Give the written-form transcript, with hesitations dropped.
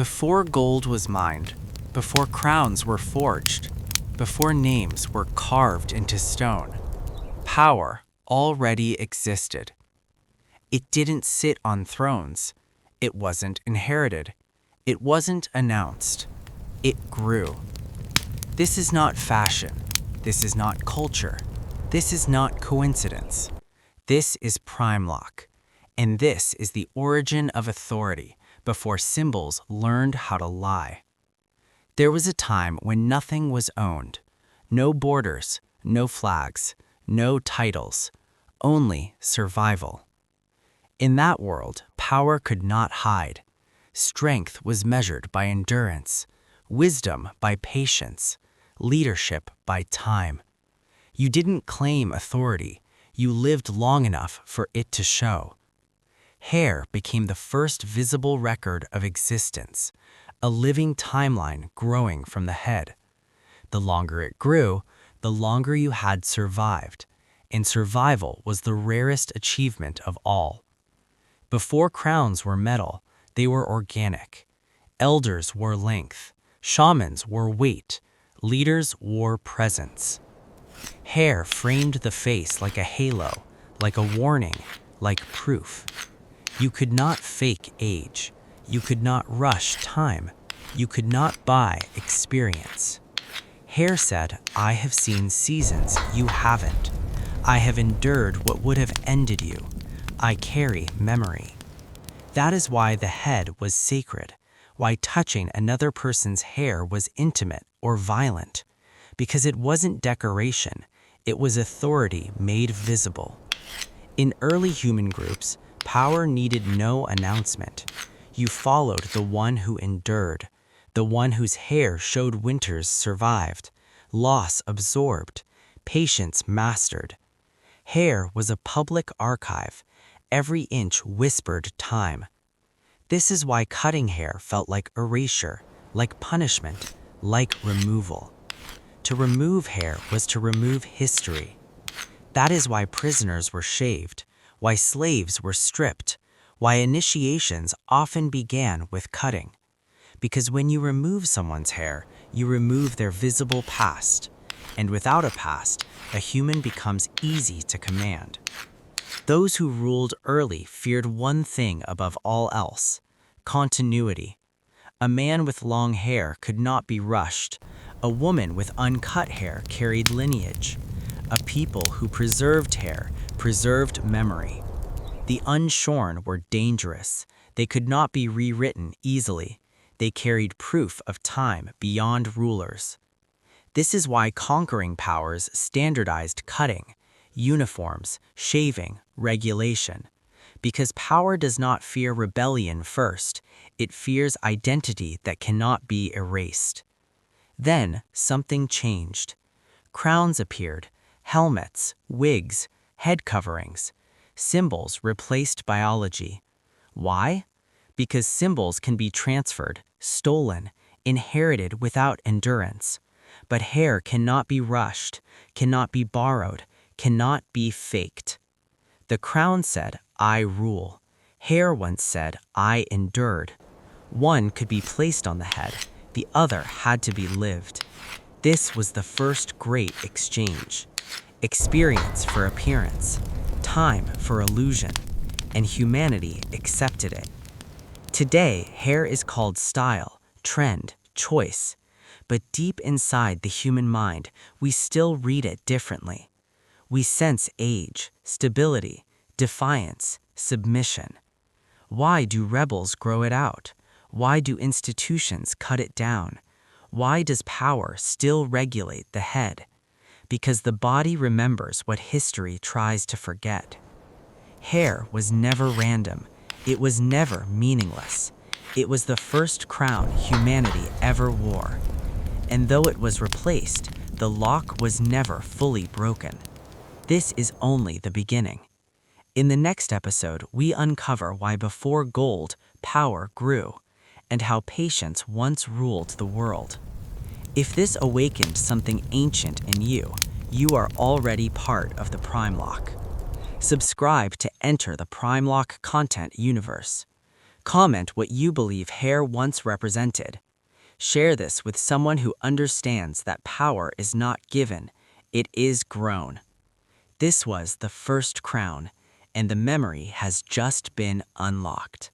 Before gold was mined, before crowns were forged, before names were carved into stone, power already existed. It didn't sit on thrones. It wasn't inherited. It wasn't announced. It grew. This is not fashion. This is not culture. This is not coincidence. This is Primelock. And this is the origin of authority before symbols learned how to lie. There was a time when nothing was owned. No borders, no flags, no titles, only survival. In that world, power could not hide. Strength was measured by endurance, wisdom by patience, leadership by time. You didn't claim authority, you lived long enough for it to show. Hair became the first visible record of existence, a living timeline growing from the head. The longer it grew, the longer you had survived, and survival was the rarest achievement of all. Before crowns were metal, they were organic. Elders wore length, shamans wore weight, leaders wore presence. Hair framed the face like a halo, like a warning, like proof. You could not fake age. You could not rush time. You could not buy experience. Hair said, I have seen seasons you haven't. I have endured what would have ended you. I carry memory. That is why the head was sacred, why touching another person's hair was intimate or violent, because it wasn't decoration, it was authority made visible. In early human groups, power needed no announcement. You followed the one who endured, the one whose hair showed winters survived, loss absorbed, patience mastered. Hair was a public archive. Every inch whispered time. This is why cutting hair felt like erasure, like punishment, like removal. To remove hair was to remove history. That is why prisoners were shaved, why slaves were stripped, why initiations often began with cutting. Because when you remove someone's hair, you remove their visible past. And without a past, a human becomes easy to command. Those who ruled early feared one thing above all else: continuity. A man with long hair could not be rushed. A woman with uncut hair carried lineage. A people who preserved hair preserved memory. The unshorn were dangerous. They could not be rewritten easily. They carried proof of time beyond rulers. This is why conquering powers standardized cutting, uniforms, shaving, regulation. Because power does not fear rebellion first, it fears identity that cannot be erased. Then something changed. Crowns appeared, helmets, wigs, head coverings. Symbols replaced biology. Why? Because symbols can be transferred, stolen, inherited without endurance. But hair cannot be rushed, cannot be borrowed, cannot be faked. The crown said, I rule. Hair once said, I endured. One could be placed on the head, the other had to be lived. This was the first great exchange. Experience for appearance, time for illusion, and humanity accepted it. Today, hair is called style, trend, choice. But deep inside the human mind, we still read it differently. We sense age, stability, defiance, submission. Why do rebels grow it out? Why do institutions cut it down? Why does power still regulate the head? Because the body remembers what history tries to forget. Hair was never random. It was never meaningless. It was the first crown humanity ever wore. And though it was replaced, the lock was never fully broken. This is only the beginning. In the next episode, we uncover why before gold, power grew, and how patience once ruled the world. If this awakened something ancient in you, you are already part of the Primelock. Subscribe to enter the Primelock content universe. Comment what you believe hair once represented. Share this with someone who understands that power is not given, it is grown. This was the first crown, and the memory has just been unlocked.